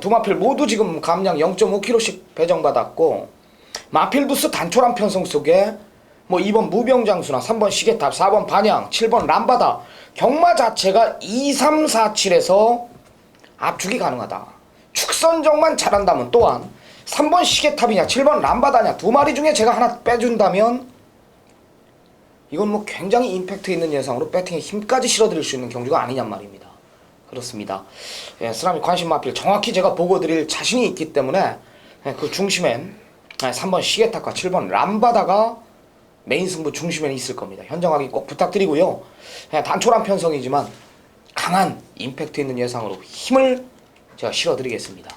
두 마필 모두 지금 감량 0.5kg씩 배정받았고 마필 부스 단촐한 편성 속에 뭐 2번 무병장수나 3번 시계탑, 4번 반양, 7번 람바다 경마 자체가 2, 3, 4, 7에서 압축이 가능하다. 축선정만 잘한다면 또한 3번 시계탑이냐 7번 람바다냐 두 마리 중에 제가 하나 빼준다면 이건 뭐 굉장히 임팩트 있는 예상으로 배팅에 힘까지 실어드릴 수 있는 경주가 아니냔 말입니다. 그렇습니다. 예, 쓰나미 관심 마필 정확히 제가 보고 드릴 자신이 있기 때문에 그 중심엔 3번 시계탑과 7번 람바다가 메인 승부 중심에 있을 겁니다. 현정하기 꼭 부탁드리고요. 단촐한 편성이지만 강한 임팩트 있는 예상으로 힘을 제가 실어드리겠습니다.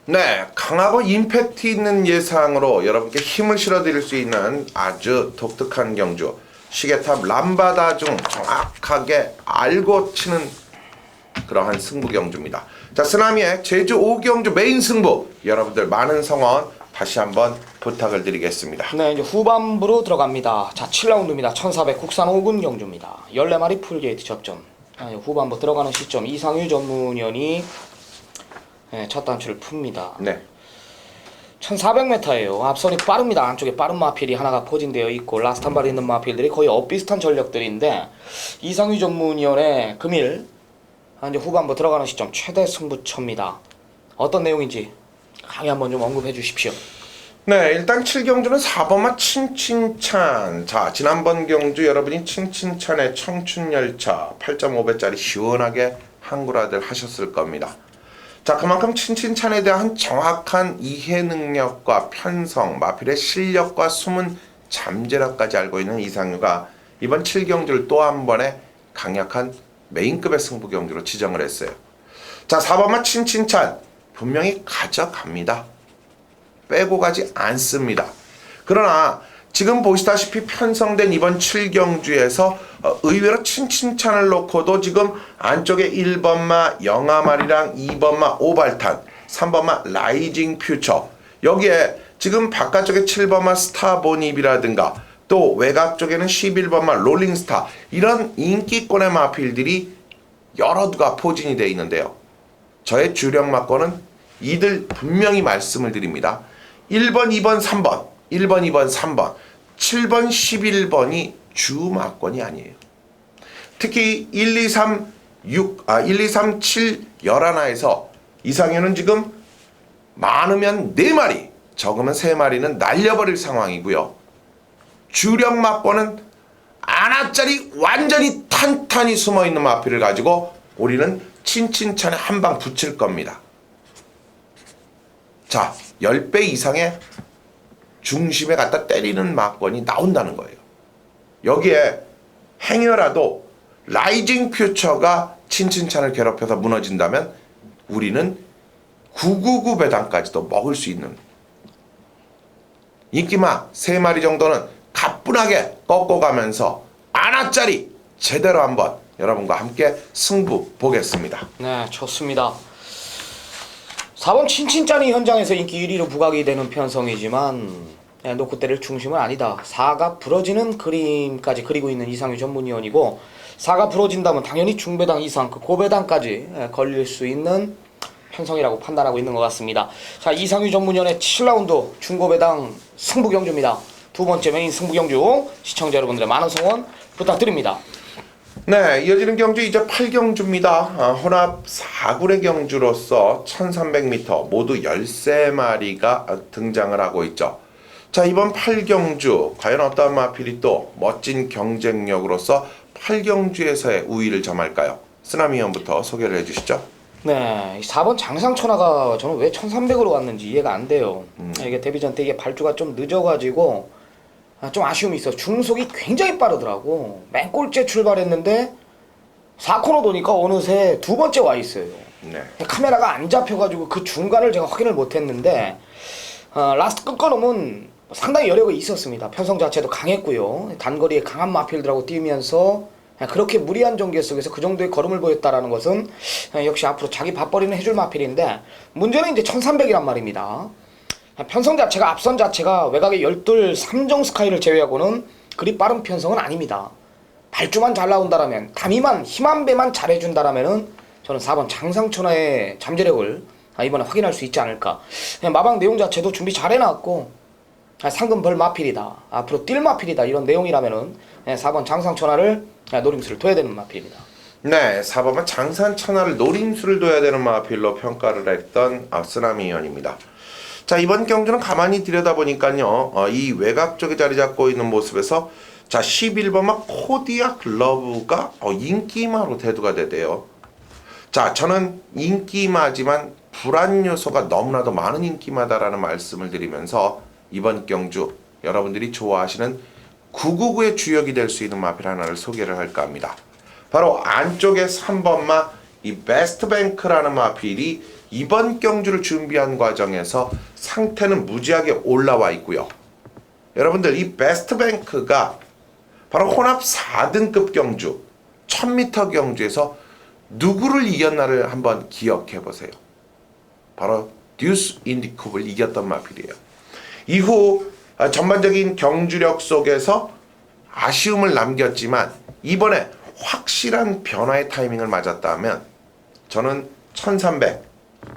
네, 강하고 임팩트 있는 예상으로 여러분께 힘을 실어드릴 수 있는 아주 독특한 경주 시계탑 람바다 중 정확하게 알고 치는 그러한 승부 경주입니다. 자, 쓰나미의 제주 5경주 메인 승부 여러분들 많은 성원 다시 한번 부탁을 드리겠습니다. 네, 이제 후반부로 들어갑니다. 자, 7라운드입니다. 1400 국산 5군 경주입니다. 14마리 풀게이트 접전. 후반부 들어가는 시점 이상유 전문위원이 첫 단추를 풉니다. 네. 1400m예요. 앞선이 빠릅니다. 안쪽에 빠른 마필이 하나가 포진되어 있고 라스트 한 발 있는 마필들이 거의 엇비슷한 전력들인데 이상유 전문위원의 금일 이제 후반부 들어가는 시점 최대 승부처입니다. 어떤 내용인지 강의 한번 좀 언급해 주십시오. 네, 일단 7경주는 4번마 칭칭찬. 자, 지난번 경주 여러분이 칭칭찬의 청춘열차 8.5배짜리 시원하게 한구라들 하셨을 겁니다. 자, 그만큼 칭칭찬에 대한 정확한 이해 능력과 편성, 마필의 실력과 숨은 잠재력까지 알고 있는 이상유가 이번 7경주를 또 한 번의 강력한 메인급의 승부 경주로 지정을 했어요. 자, 4번마 칭칭찬 분명히 가져갑니다. 빼고 가지 않습니다. 그러나 지금 보시다시피 편성된 이번 7경주에서 의외로 칭칭찬을 놓고도 지금 안쪽에 1번마 영아말이랑 2번마 오발탄, 3번마 라이징 퓨처, 여기에 지금 바깥쪽에 7번마 스타보닙이라든가 또 외곽 쪽에는 11번마 롤링스타, 이런 인기권의 마필들이 여러 두가 포진이 되어 있는데요. 저의 주력 막권은 이들 분명히 말씀을 드립니다. 1번, 2번, 3번, 1번, 2번, 3번, 7번, 11번이 주 막권이 아니에요. 특히 1, 2, 3, 7, 11에서 이상현은 지금 많으면 4마리, 적으면 3마리는 날려버릴 상황이고요. 주력 막권은 하나짜리 완전히 탄탄히 숨어있는 마필을 가지고 우리는 친친찬에 한 방 붙일 겁니다. 자, 10배 이상의 중심에 갖다 때리는 막권이 나온다는 거예요. 여기에 행여라도 라이징 퓨처가 친친찬을 괴롭혀서 무너진다면 우리는 999 배당까지도 먹을 수 있는 인기막 3마리 정도는 가뿐하게 꺾어가면서 하나짜리 제대로 한번 여러분과 함께 승부 보겠습니다. 네, 좋습니다. 4번 친친짜니 현장에서 인기 1위로 부각이 되는 편성이지만 노크대를 중심은 아니다. 4가 부러지는 그림까지 그리고 있는 이상유 전문위원이고 4가 부러진다면 당연히 중배당 이상 그 고배당까지 걸릴 수 있는 편성이라고 판단하고 있는 것 같습니다. 자, 이상유 전문위원의 7라운드 중고배당 승부경주입니다. 두 번째 메인 승부경주 시청자 여러분들의 많은 성원 부탁드립니다. 네, 이어지는 경주 이제 8경주입니다. 혼합 4굴의 경주로서 1300m 모두 13마리가 등장을 하고 있죠. 자, 이번 8경주 과연 어떠한 마필이 또 멋진 경쟁력으로서 8경주에서의 우위를 점할까요? 쓰나미 의원부터 소개를 해주시죠. 네, 4번 장상천하가 저는 왜 1300으로 왔는지 이해가 안 돼요. 이게 데뷔전 때 이게 발주가 좀 늦어가지고 좀 아쉬움이 있어. 중속이 굉장히 빠르더라고. 맨 꼴째 출발했는데 4코너 도니까 어느새 두 번째 와 있어요. 네. 카메라가 안 잡혀가지고 그 중간을 제가 확인을 못했는데 라스트 끝걸음은 상당히 여력이 있었습니다. 편성 자체도 강했고요. 단거리에 강한 마필들하고 뛰면서 그렇게 무리한 전개 속에서 그 정도의 걸음을 보였다라는 것은 역시 앞으로 자기 밥벌이는 해줄 마필인데 문제는 이제 1300이란 말입니다. 편성 자체가 앞선 자체가 외곽의 12 3정 스카이를 제외하고는 그리 빠른 편성은 아닙니다. 발주만 잘 나온다라면 담이만 힘한 배만 잘해준다라면은 저는 4번 장상천하의 잠재력을 이번에 확인할 수 있지 않을까. 마방 내용 자체도 준비 잘 해놨고 상금벌 마필이다, 앞으로 뛸 마필이다 이런 내용이라면은 4번 장상천하를 노림수를 둬야 되는 마필입니다. 네, 4번은 장산천하를 노림수를 둬야 되는 마필로 평가를 했던 쓰나미 의원입니다. 자, 이번 경주는 가만히 들여다보니까요, 이 외곽 쪽에 자리 잡고 있는 모습에서 자 11번만 코디악 러브가 인기마로 대두가 되대요. 자, 저는 인기마지만 불안 요소가 너무나도 많은 인기마다라는 말씀을 드리면서 이번 경주 여러분들이 좋아하시는 999의 주역이 될 수 있는 마필 하나를 소개를 할까 합니다. 바로 안쪽에 3번마 이 베스트뱅크라는 마필이 이번 경주를 준비한 과정에서 상태는 무지하게 올라와 있고요. 여러분들 이 베스트뱅크가 바로 혼합 4등급 경주 1000m 경주에서 누구를 이겼나를 한번 기억해 보세요. 바로 듀스 인디쿱을 이겼던 마필이에요. 이후 전반적인 경주력 속에서 아쉬움을 남겼지만 이번에 확실한 변화의 타이밍을 맞았다면 저는 1300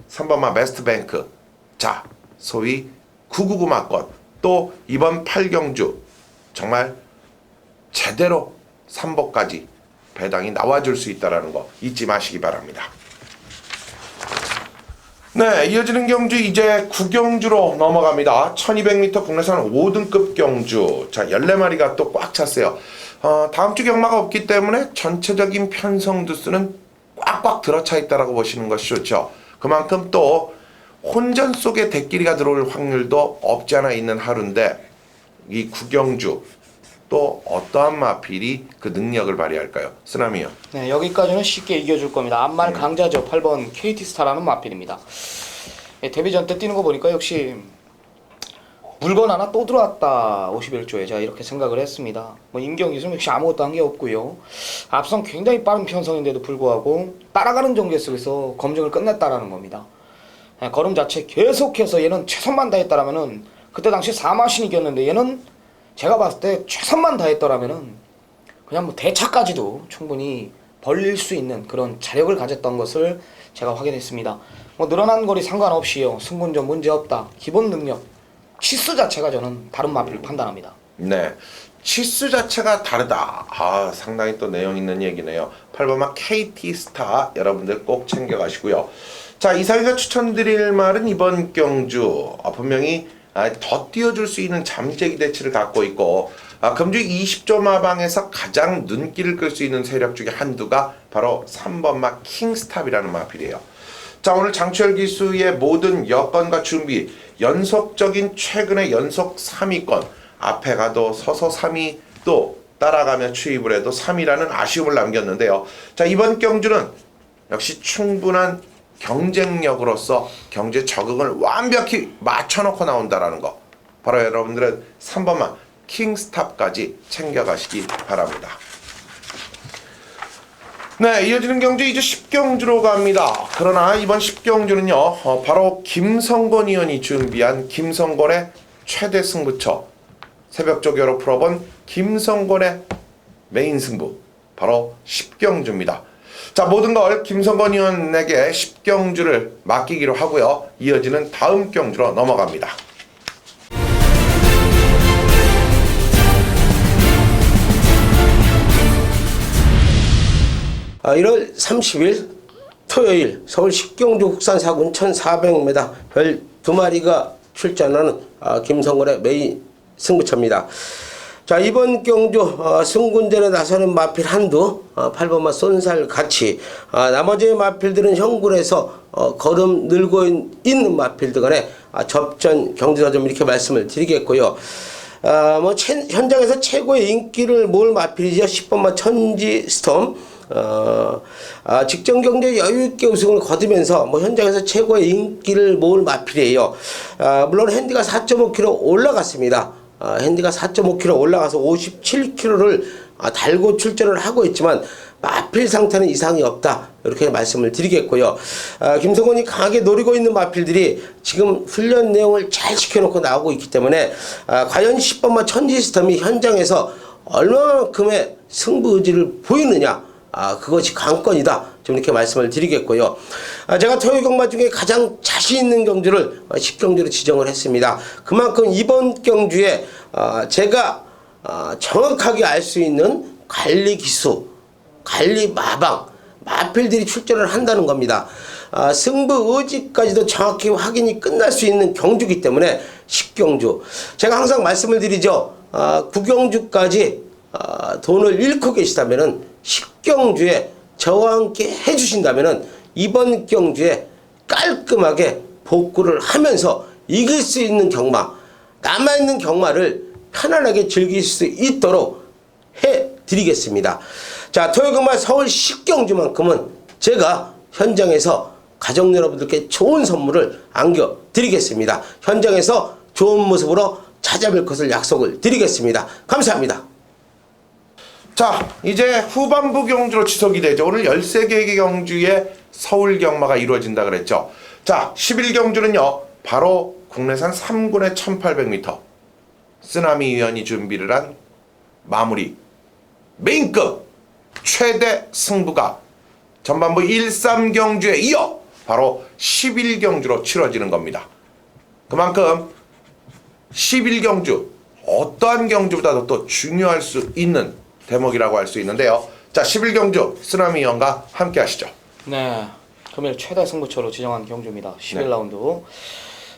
3번마 베스트뱅크, 자 소위 999 마건, 또 이번 8경주 정말 제대로 3복까지 배당이 나와줄 수 있다는 거 잊지 마시기 바랍니다. 네, 이어지는 경주 이제 9경주로 넘어갑니다. 1200m 국내산 5등급 경주. 자, 14마리가 또 꽉 찼어요. 다음 주 경마가 없기 때문에 전체적인 편성 두수는 꽉꽉 들어차 있다라고 보시는 것이 좋죠. 그만큼 또 혼전 속에 대끼리가 들어올 확률도 없지 않아 있는 하루인데 이 9경주 또 어떠한 마필이 그 능력을 발휘할까요? 쓰나미요. 네, 여기까지는 쉽게 이겨줄 겁니다. 앞말 강자죠. 8번 KT스타라는 마필입니다. 데뷔전 때 뛰는 거 보니까 역시 물건 하나 또 들어왔다. 51조에 제가 이렇게 생각을 했습니다. 임경기수는 역시 아무것도 한 게 없고요. 앞선 굉장히 빠른 편성인데도 불구하고 따라가는 전개 속에서 검증을 끝냈다라는 겁니다. 걸음 자체 계속해서 얘는 최선만 다했다라면은 그때 당시 4마신 이겼는데 얘는 제가 봤을 때 최선만 다했더라면은 그냥 대차까지도 충분히 벌릴 수 있는 그런 자력을 가졌던 것을 제가 확인했습니다. 늘어난 거리 상관없이요. 승분전 문제없다. 기본 능력. 치수 자체가 저는 다른 마필을 판단합니다. 네. 치수 자체가 다르다. 상당히 또 내용 있는 얘기네요. 8번마 KT스타 여러분들 꼭 챙겨가시고요. 자, 이상희가 추천드릴 말은 이번 경주 분명히 더 띄워줄 수 있는 잠재기 대치를 갖고 있고 금주 20조 마방에서 가장 눈길을 끌 수 있는 세력 중에 한두가 바로 3번마 킹스탑이라는 마필이에요. 자, 오늘 장추열 기수의 모든 여건과 준비, 연속적인 최근의 연속 3위권, 앞에 가도 서서 3위 또 따라가며 추입을 해도 3위라는 아쉬움을 남겼는데요. 자, 이번 경주는 역시 충분한 경쟁력으로서 경제 적응을 완벽히 맞춰놓고 나온다라는 거. 바로 여러분들은 3번만 킹스탑까지 챙겨가시기 바랍니다. 네, 이어지는 경주 이제 10경주로 갑니다. 그러나 이번 10경주는요, 바로 김성권 의원이 준비한 김성권의 최대 승부처, 새벽적으로 풀어본 김성권의 메인 승부, 바로 10경주입니다. 자, 모든 걸 김성권 의원에게 10경주를 맡기기로 하고요. 이어지는 다음 경주로 넘어갑니다. 1월 30일 토요일 서울 식경주 국산사군 1400m 별 2마리가 출전하는 김성권의 메인 승부처입니다. 자, 이번 경주 승군전에 나서는 마필 한두 8번마 쏜살같이 나머지 마필들은 형군에서 걸음 늘고 있는 마필들 간에 접전 경주다 좀 이렇게 말씀을 드리겠고요. 현장에서 최고의 인기를 모을 마필이죠. 10번마 천지스톰. 직전 경제 여유있게 우승을 거두면서 현장에서 최고의 인기를 모을 마필이에요. 물론 핸디가 4.5kg 올라갔습니다. 핸디가 4.5kg 올라가서 57kg를 달고 출전을 하고 있지만 마필 상태는 이상이 없다, 이렇게 말씀을 드리겠고요. 김성권이 강하게 노리고 있는 마필들이 지금 훈련 내용을 잘 시켜놓고 나오고 있기 때문에 과연 10번마 천지스톰이 현장에서 얼마만큼의 승부 의지를 보이느냐, 그것이 관건이다, 좀 이렇게 말씀을 드리겠고요. 제가 토요 경마 중에 가장 자신 있는 경주를 10경주로 지정을 했습니다. 그만큼 이번 경주에 제가 정확하게 알 수 있는 관리 기수, 관리 마방, 마필들이 출전을 한다는 겁니다. 승부 의지까지도 정확히 확인이 끝날 수 있는 경주이기 때문에 10경주. 제가 항상 말씀을 드리죠. 9경주까지 돈을 잃고 계시다면은 10경주에 저와 함께 해주신다면은 이번 경주에 깔끔하게 복구를 하면서 이길 수 있는 경마, 남아있는 경마를 편안하게 즐길 수 있도록 해드리겠습니다. 자, 토요경마 서울 10경주만큼은 제가 현장에서 가족 여러분들께 좋은 선물을 안겨드리겠습니다. 현장에서 좋은 모습으로 찾아뵐 것을 약속을 드리겠습니다. 감사합니다. 자, 이제 후반부 경주로 지속이 되죠. 오늘 13개의 경주에 서울 경마가 이루어진다 그랬죠. 자, 11경주는요, 바로 국내산 3군의 1800m 쓰나미 위원이 준비를 한 마무리 메인급 최대 승부가 전반부 13경주에 이어 바로 11경주로 치러지는 겁니다. 그만큼 11경주, 어떠한 경주보다도 또 중요할 수 있는 대목이라고 할 수 있는데요. 자, 11경주 쓰나미 위원과 함께 하시죠. 네, 금일 최대 승부처로 지정한 경주입니다. 11라운드.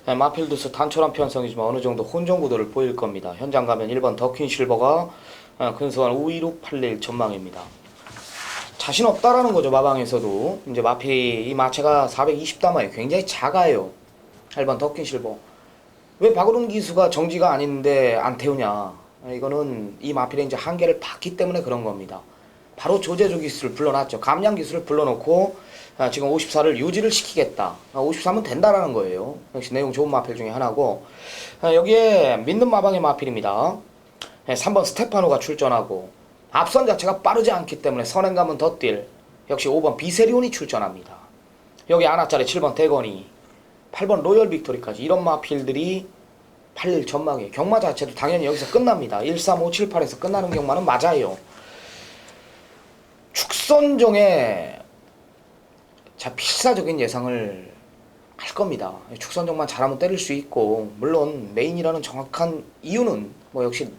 네, 마필드스 단촐한 편성이지만 어느 정도 혼종 구도를 보일 겁니다. 현장 가면 1번 더퀸 실버가 근소한 52681 전망입니다. 자신 없다라는 거죠. 마방에서도 이제 마필이 이 마체가 420담아요. 굉장히 작아요. 1번 더퀸 실버. 왜 박우른 기수가 정지가 아닌데 안 태우냐? 이거는 이 마필의 이제 한계를 봤기 때문에 그런 겁니다. 바로 조제조 기수를 불러놨죠. 감량 기수를 불러놓고 지금 54를 유지를 시키겠다. 53은 된다라는 거예요. 역시 내용 좋은 마필 중에 하나고, 여기에 믿는 마방의 마필입니다. 3번 스테파노가 출전하고, 앞선 자체가 빠르지 않기 때문에 선행감은 더 뛸. 역시 5번 비세리온이 출전합니다. 여기 아나짜리 7번 대건이, 8번 로열 빅토리까지 이런 마필들이 8일 전망이에요. 경마 자체도 당연히 여기서 끝납니다. 1, 3, 5, 7, 8에서 끝나는 경마는 맞아요. 축선종에 자 필사적인 예상을 할 겁니다. 축선종만 잘하면 때릴 수 있고, 물론 메인이라는 정확한 이유는 역시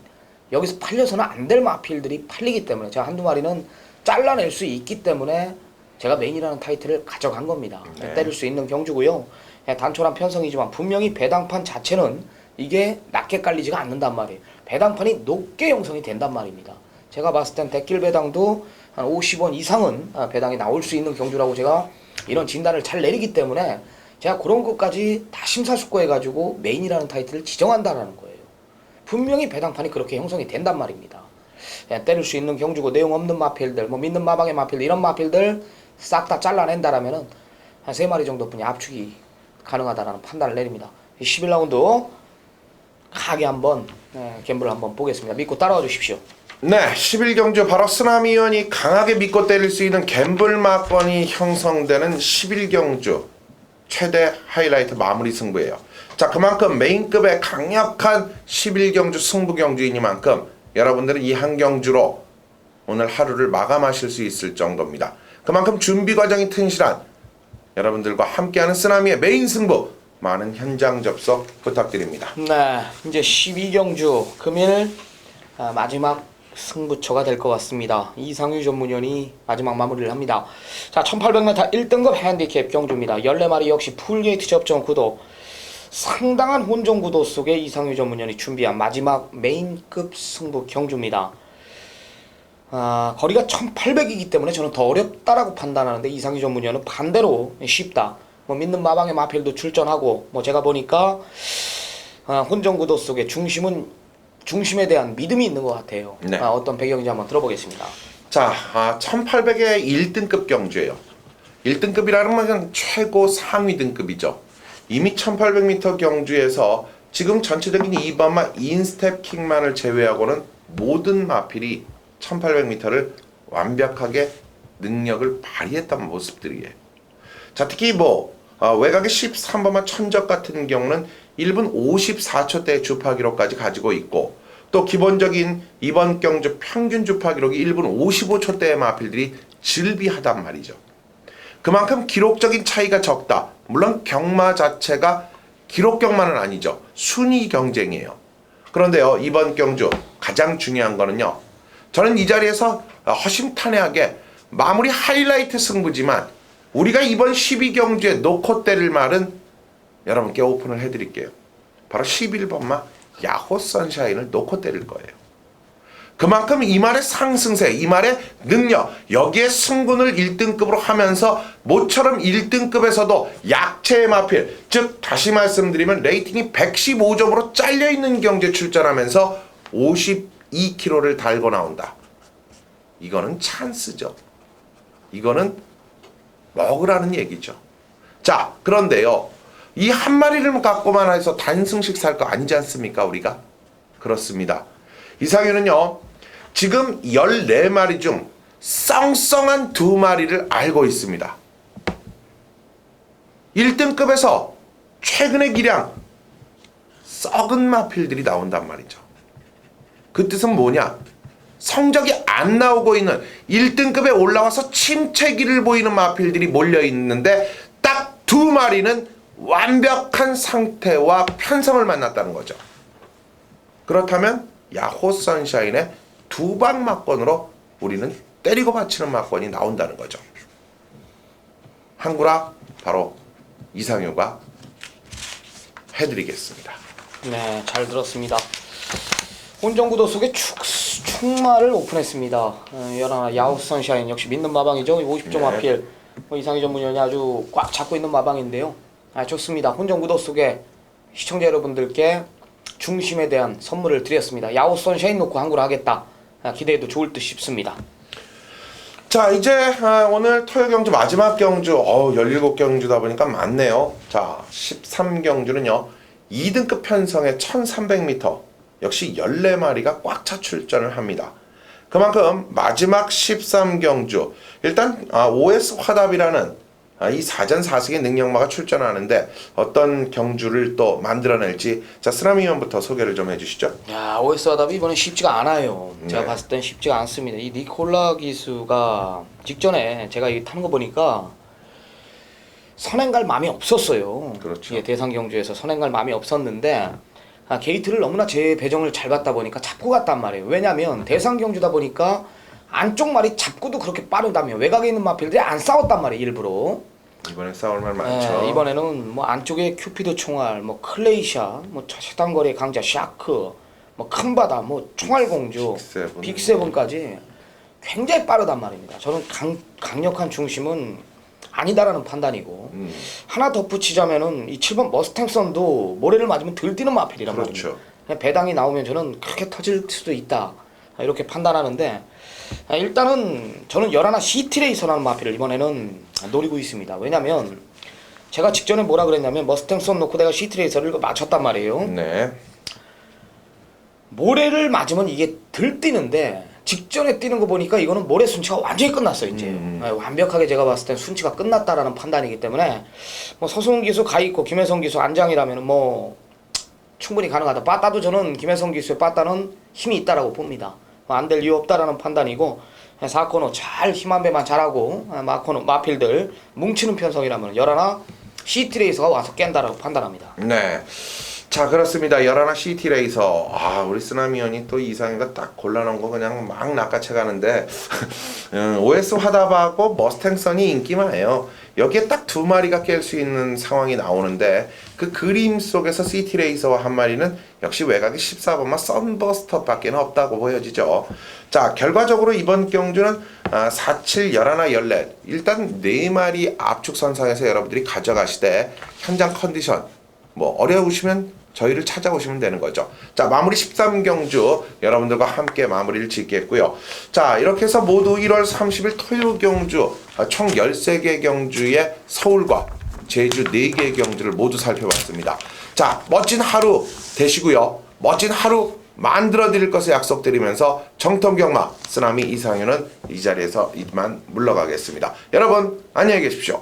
여기서 팔려서는 안 될 마필들이 팔리기 때문에 제가 한두 마리는 잘라낼 수 있기 때문에 제가 메인이라는 타이틀을 가져간 겁니다. 네. 때릴 수 있는 경주고요. 단촐한 편성이지만 분명히 배당판 자체는 이게 낮게 깔리지가 않는단 말이에요. 배당판이 높게 형성이 된단 말입니다. 제가 봤을 땐 대길 배당도 한 50원 이상은 배당이 나올 수 있는 경주라고 제가 이런 진단을 잘 내리기 때문에 제가 그런 것까지 다 심사숙고해가지고 메인이라는 타이틀을 지정한다라는 거예요. 분명히 배당판이 그렇게 형성이 된단 말입니다. 때릴 수 있는 경주고, 내용 없는 마필들, 믿는 마방의 마필들, 이런 마필들 싹 다 잘라낸다라면은 한 3마리 정도뿐이 압축이 가능하다라는 판단을 내립니다. 11라운드 가게 한번 갬블을 한번 보겠습니다. 믿고 따라와 주십시오. 네, 11경주 바로 쓰나미원이 강하게 믿고 때릴 수 있는 갬블 막건이 형성되는 11경주 최대 하이라이트 마무리 승부예요. 자, 그만큼 메인급의 강력한 11경주 승부 경주이니만큼 여러분들은 이 한 경주로 오늘 하루를 마감하실 수 있을 정도입니다. 그만큼 준비 과정이 튼실한 여러분들과 함께하는 쓰나미의 메인 승부 많은 현장 접속 부탁드립니다. 네, 이제 12경주 금일 마지막 승부처가 될 것 같습니다. 이상유 전문위원이 마지막 마무리를 합니다. 자, 1800m 1등급 핸디캡 경주입니다. 14마리 역시 풀게이트 접종 구도, 상당한 혼종 구도 속에 이상유 전문위원이 준비한 마지막 메인급 승부 경주입니다. 거리가 1800이기 때문에 저는 더 어렵다라고 판단하는데 이상유 전문위원은 반대로 쉽다. 뭐 믿는 마방의 마필도 출전하고, 뭐 제가 보니까 혼종 구도 속에 중심에 대한 믿음이 있는 것 같아요. 네. 어떤 배경인지 한번 들어보겠습니다. 자, 1800의 1등급 경주예요. 1등급이라는 건 최고 상위 등급이죠. 이미 1800m 경주에서 지금 전체적인 2번마 인스텝 킥만을 제외하고는 모든 마필이 1800m를 완벽하게 능력을 발휘했던 모습들이에요. 자, 특히 외곽의 13번마 천적 같은 경우는 1분 54초대의 주파 기록까지 가지고 있고, 또 기본적인 이번 경주 평균 주파 기록이 1분 55초대의 마필들이 즐비하단 말이죠. 그만큼 기록적인 차이가 적다. 물론 경마 자체가 기록 경마는 아니죠. 순위 경쟁이에요. 그런데요, 이번 경주 가장 중요한 거는요, 저는 이 자리에서 허심탄회하게 마무리 하이라이트 승부지만 우리가 이번 12경주에 놓고 때릴 말은 여러분께 오픈을 해드릴게요. 바로 11번마 야호 선샤인을 놓고 때릴 거예요. 그만큼 이 말의 상승세, 이 말의 능력, 여기에 승군을 1등급으로 하면서 모처럼 1등급에서도 약체의 마필, 즉 다시 말씀드리면 레이팅이 115점으로 잘려있는 경주에 출전하면서 52kg를 달고 나온다. 이거는 찬스죠. 이거는 먹으라는 얘기죠. 자, 그런데요, 이 한 마리를 갖고만 해서 단승식 살 거 아니지 않습니까, 우리가? 그렇습니다. 이상윤은요, 지금 14마리 중 썽썽한 2마리를 알고 있습니다. 1등급에서 최근의 기량 썩은 마필들이 나온단 말이죠. 그 뜻은 뭐냐? 성적이 안 나오고 있는 1등급에 올라와서 침체기를 보이는 마필들이 몰려있는데 딱 2마리는 완벽한 상태와 편성을 만났다는 거죠. 그렇다면 야호 선샤인의 두방 막건으로 우리는 때리고 받치는 막건이 나온다는 거죠. 한구라 바로 이상효가 해드리겠습니다. 네, 잘 들었습니다. 혼종구도 속에 축마를 오픈했습니다. 연하나 야후 선샤인 역시 믿는 마방이죠. 50점 마필. 이상희 전문위원이 아주 꽉 잡고 있는 마방인데요. 좋습니다. 혼종구도 속에 시청자 여러분들께 중심에 대한 선물을 드렸습니다. 야후 선샤인 놓고 한구를 하겠다. 기대해도 좋을 듯 싶습니다. 자, 이제 오늘 토요 경주 마지막 경주 17경주다 보니까 많네요. 자, 13경주는요 2등급 편성의 1300m 역시 14마리가 꽉 차 출전을 합니다. 그만큼 마지막 13경주 일단 OS 화답이라는 이 4전 4승의 능력마가 출전하는데 어떤 경주를 또 만들어낼지, 자, 쓰나미 의원부터 소개를 좀 해주시죠. 야, OS 화답이 이번엔 쉽지가 않아요. 제가 네. 봤을 땐 쉽지가 않습니다. 이 니콜라 기수가 직전에 제가 이 타는 거 보니까 선행 갈 마음이 없었어요. 그렇죠. 예, 대상 경주에서 선행 갈 마음이 없었는데 게이트를 너무나 제 배정을 잘 받다 보니까 잡고 갔단 말이에요. 왜냐면 대상 경주다 보니까 안쪽 말이 잡고도 그렇게 빠르다며 외곽에 있는 마필들이 안 싸웠단 말이에요, 일부러. 이번에 싸울 말 많죠. 이번에는 뭐 안쪽에 큐피드 총알, 뭐 클레이샤, 뭐 최단거리 강자 샤크, 뭐 큰바다, 뭐 총알공주, 빅세븐까지 굉장히 빠르단 말입니다. 저는 강력한 중심은 아니다라는 판단이고, 하나 덧붙이자면은 이 7번 머스탱선도 모래를 맞으면 들뛰는 마필이란 그렇죠. 말입니다. 배당이 나오면 저는 크게 터질 수도 있다, 이렇게 판단하는데, 일단은 저는 11 시티레이서라는 마필을 이번에는 노리고 있습니다. 왜냐면 제가 직전에 뭐라 그랬냐면 머스탱선 놓고 내가 시티레이서를 맞췄단 말이에요. 네. 모래를 맞으면 이게 덜 뛰는데 직전에 뛰는 거 보니까 이거는 모래 순치가 완전히 끝났어요 이제. 완벽하게 제가 봤을 땐 순치가 끝났다라는 판단이기 때문에 뭐 서승훈 기수 가 있고 김혜성 기수 안장이라면 뭐 충분히 가능하다. 빠따도 저는 김혜성 기수의 빠따는 힘이 있다라고 봅니다. 안 될 이유 없다라는 판단이고 4코너 잘 힘 한 배만 잘하고 마코너 마필들 뭉치는 편성이라면 열하나 시티레이서가 와서 깬다라고 판단합니다. 네. 자, 그렇습니다. 열하나 시티 레이서. 아, 우리 쓰나미언이 또 이상이가 딱 골라놓은 거 그냥 막 낚아채 가는데 OS 화답하고 머스탱선이 인기만해요. 여기에 딱 두 마리가 깰 수 있는 상황이 나오는데 그 그림 속에서 시티 레이서와 한 마리는 역시 외곽의 14번마 썬버스터밖에 없다고 보여지죠. 자, 결과적으로 이번 경주는 47, 11, 14 일단 4마리 압축 선상에서 여러분들이 가져가시되 현장 컨디션 뭐 어려우시면 저희를 찾아오시면 되는 거죠. 자, 마무리 13경주 여러분들과 함께 마무리를 짓겠고요. 자, 이렇게 해서 모두 1월 30일 토요 경주 총 13개 경주의 서울과 제주 4개의 경주를 모두 살펴봤습니다. 자, 멋진 하루 되시고요. 멋진 하루 만들어 드릴 것을 약속드리면서 정통경마 쓰나미 이상윤은 이 자리에서 이만 물러가겠습니다. 여러분 안녕히 계십시오.